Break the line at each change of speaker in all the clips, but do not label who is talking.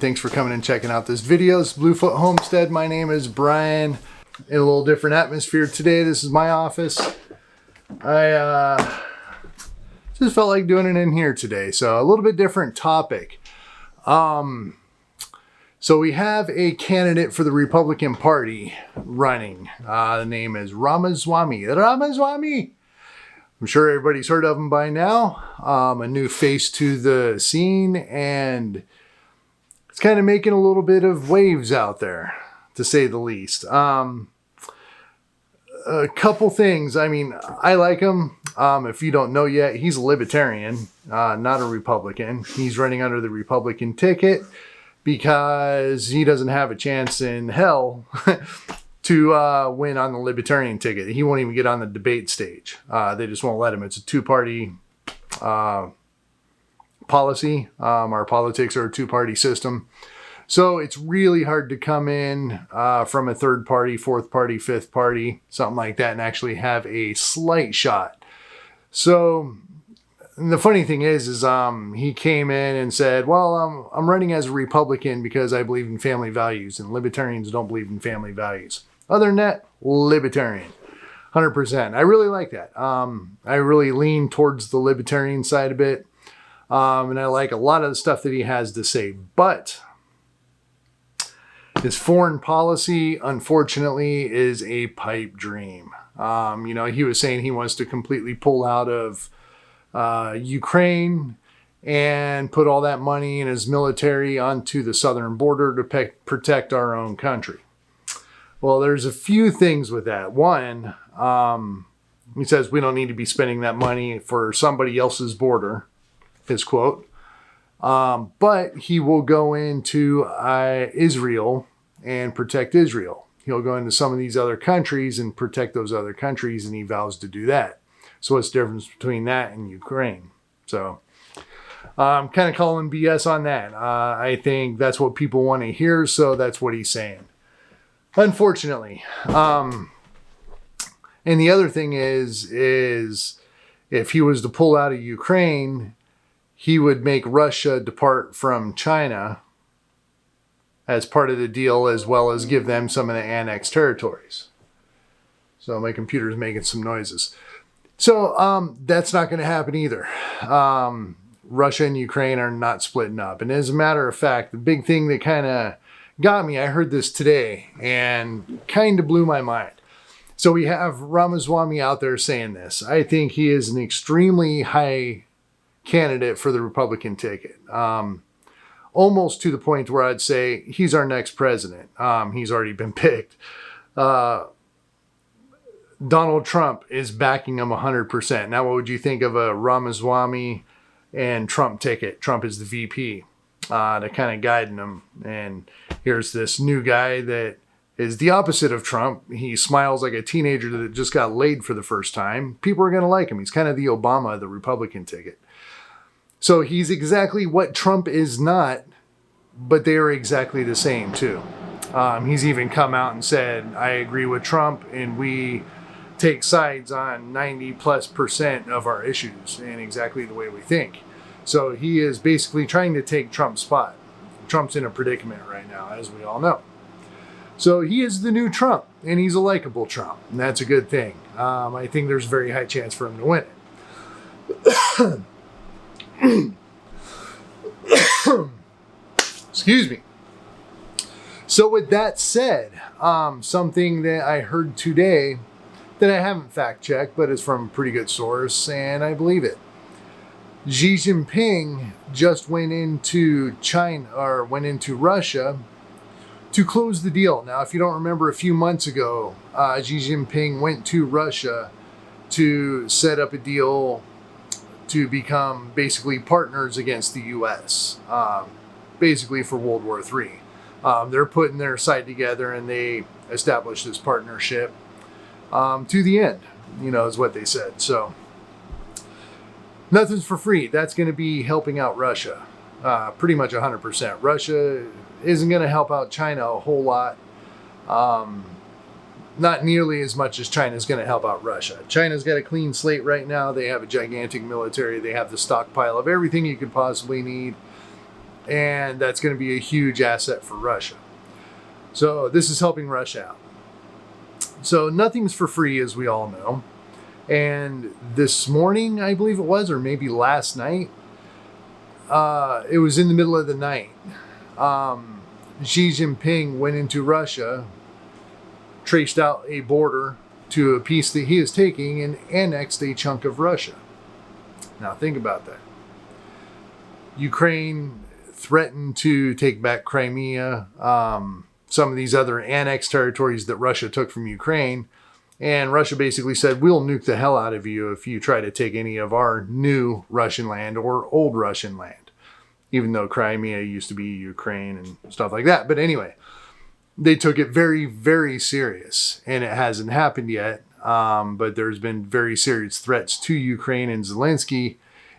Thanks for coming and checking out this video. It's Bluefoot Homestead. My name is Brian. In a little different atmosphere today. This is my office. I just felt like doing it in here today. So a little bit different topic. So we have a candidate for the Republican Party running. The name is Ramaswamy. Ramaswamy! I'm sure everybody's heard of him by now. A new face to the scene, and it's kind of making a little bit of waves out there, to say the least. A couple things. I mean, I like him. If you don't know yet, he's a libertarian, not a Republican. He's running under the Republican ticket because he doesn't have a chance in hell to win on the libertarian ticket. He won't even get on the debate stage. They just won't let him. It's a two-party policy. Our politics are a two-party system. So it's really hard to come in from a third party, fourth party, fifth party, something like that, and actually have a slight shot. So the funny thing is he came in and said, well, I'm running as a Republican because I believe in family values, and libertarians don't believe in family values. Other than that, libertarian, 100%. I really like that. I really lean towards the libertarian side a bit. And I like a lot of the stuff that he has to say. But his foreign policy, unfortunately, is a pipe dream. He was saying he wants to completely pull out of Ukraine and put all that money in his military onto the southern border to protect our own country. Well, there's a few things with that. One, he says we don't need to be spending that money for somebody else's border, his quote. But he will go into Israel and protect Israel. He'll go into some of these other countries and protect those other countries, and he vows to do that. So what's the difference between that and Ukraine? So I'm kind of calling BS on that. I think that's what people want to hear, so that's what he's saying. Unfortunately. And the other thing is if he was to pull out of Ukraine, he would make Russia depart from China as part of the deal, as well as give them some of the annexed territories. So my computer's making some noises. So that's not going to happen either. Russia and Ukraine are not splitting up. And as a matter of fact, the big thing that kind of got me, I heard this today and kind of blew my mind. So we have Ramaswamy out there saying this. I think he is an extremely high candidate for the Republican ticket. Almost to the point where I'd say he's our next president. He's already been picked. Donald Trump is backing him 100%. Now, what would you think of a Ramaswamy and Trump ticket? Trump is the VP. To kind of guiding him. And here's this new guy that is the opposite of Trump. He smiles like a teenager that just got laid for the first time. People are going to like him. He's kind of the Obama of the Republican ticket. So he's exactly what Trump is not, but they are exactly the same too. He's even come out and said, I agree with Trump, and we take sides on 90+% of our issues and exactly the way we think. So he is basically trying to take Trump's spot. Trump's in a predicament right now, as we all know. So he is the new Trump, and he's a likable Trump, and that's a good thing. I think there's a very high chance for him to win it. Excuse me. So with that said, something that I heard today that I haven't fact-checked, but it's from a pretty good source, and I believe it. Xi Jinping just went into Russia to close the deal. Now, if you don't remember, a few months ago, Xi Jinping went to Russia to set up a deal to become basically partners against the U.S., basically for World War III. They're putting their side together, and they established this partnership to the end, is what they said. So nothing's for free. That's going to be helping out Russia, pretty much 100%. Russia isn't going to help out China a whole lot. Not nearly as much as China's going to help out Russia. China's got a clean slate right now. They have a gigantic military. They have the stockpile of everything you could possibly need. And that's going to be a huge asset for Russia. So this is helping Russia out. So nothing's for free, as we all know. And this morning, I believe it was, or maybe last night, it was in the middle of the night. Xi Jinping went into Russia, traced out a border to a piece that he is taking, and annexed a chunk of Russia. Now think about that. Ukraine threatened to take back Crimea, some of these other annexed territories that Russia took from Ukraine. And Russia basically said, we'll nuke the hell out of you if you try to take any of our new Russian land or old Russian land, even though Crimea used to be Ukraine and stuff like that. But anyway, they took it very, very serious, and it hasn't happened yet. But there's been very serious threats to Ukraine and Zelensky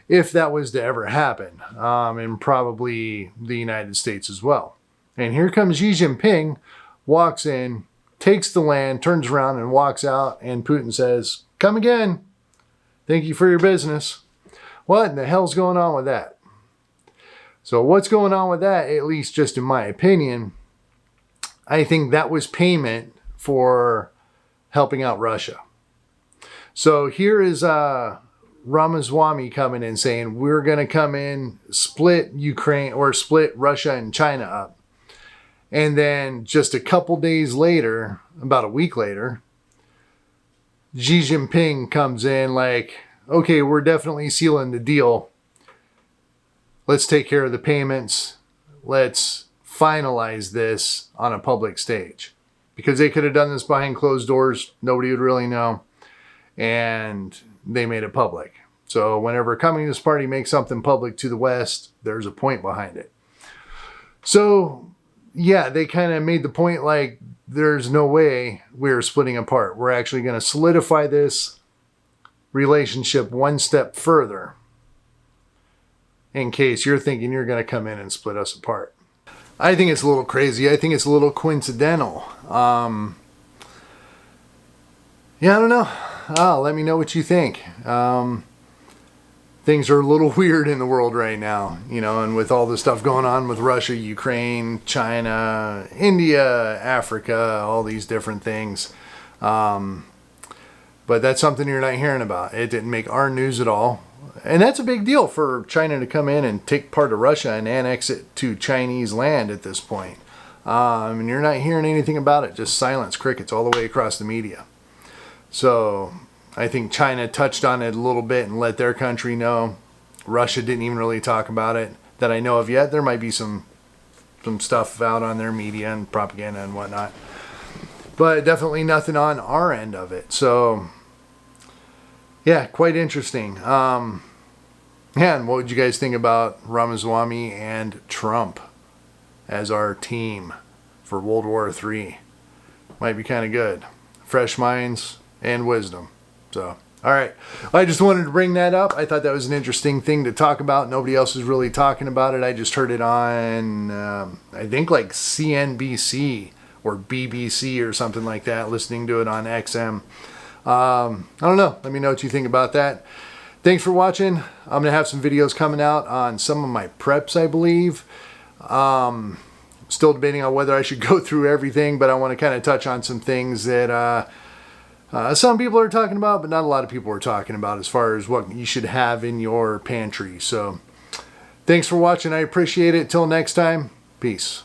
if that was to ever happen, and probably the United States as well. And here comes Xi Jinping, walks in, takes the land, turns around and walks out, and Putin says, come again. Thank you for your business. What in the hell's going on with that? So what's going on with that, at least just in my opinion, I think that was payment for helping out Russia. So here is Ramaswamy coming in saying, we're going to come in, split Ukraine or split Russia and China up. And then just a couple days later, about a week later, Xi Jinping comes in like, okay, we're definitely sealing the deal. Let's take care of the payments. Let's finalize this on a public stage. Because they could have done this behind closed doors. Nobody would really know. And they made it public. So whenever a Communist Party makes something public to the West, there's a point behind it. So yeah, they kind of made the point like, there's no way we're splitting apart. We're actually going to solidify this relationship one step further in case you're thinking you're going to come in and split us apart. I think it's a little crazy. I think it's a little coincidental. Yeah, I don't know. Let me know what you think. Things are a little weird in the world right now, you know, and with all the stuff going on with Russia, Ukraine, China, India, Africa, all these different things. But that's something you're not hearing about. It didn't make our news at all. And that's a big deal for China to come in and take part of Russia and annex it to Chinese land at this point. And you're not hearing anything about it, just silence, crickets all the way across the media. So I think China touched on it a little bit and let their country know. Russia didn't even really talk about it that I know of yet. There might be some stuff out on their media and propaganda and whatnot. But definitely nothing on our end of it. So, yeah, quite interesting. And what would you guys think about Ramaswamy and Trump as our team for World War III? Might be kind of good. Fresh minds and wisdom. So, all right. I just wanted to bring that up. I thought that was an interesting thing to talk about. Nobody else is really talking about it. I just heard it on, I think like CNBC or BBC or something like that, listening to it on XM. I don't know. Let me know what you think about that. Thanks for watching. I'm going to have some videos coming out on some of my preps, I believe. Still debating on whether I should go through everything, but I want to kind of touch on some things that some people are talking about, but not a lot of people are talking about as far as what you should have in your pantry. So thanks for watching. I appreciate it. Till next time, peace.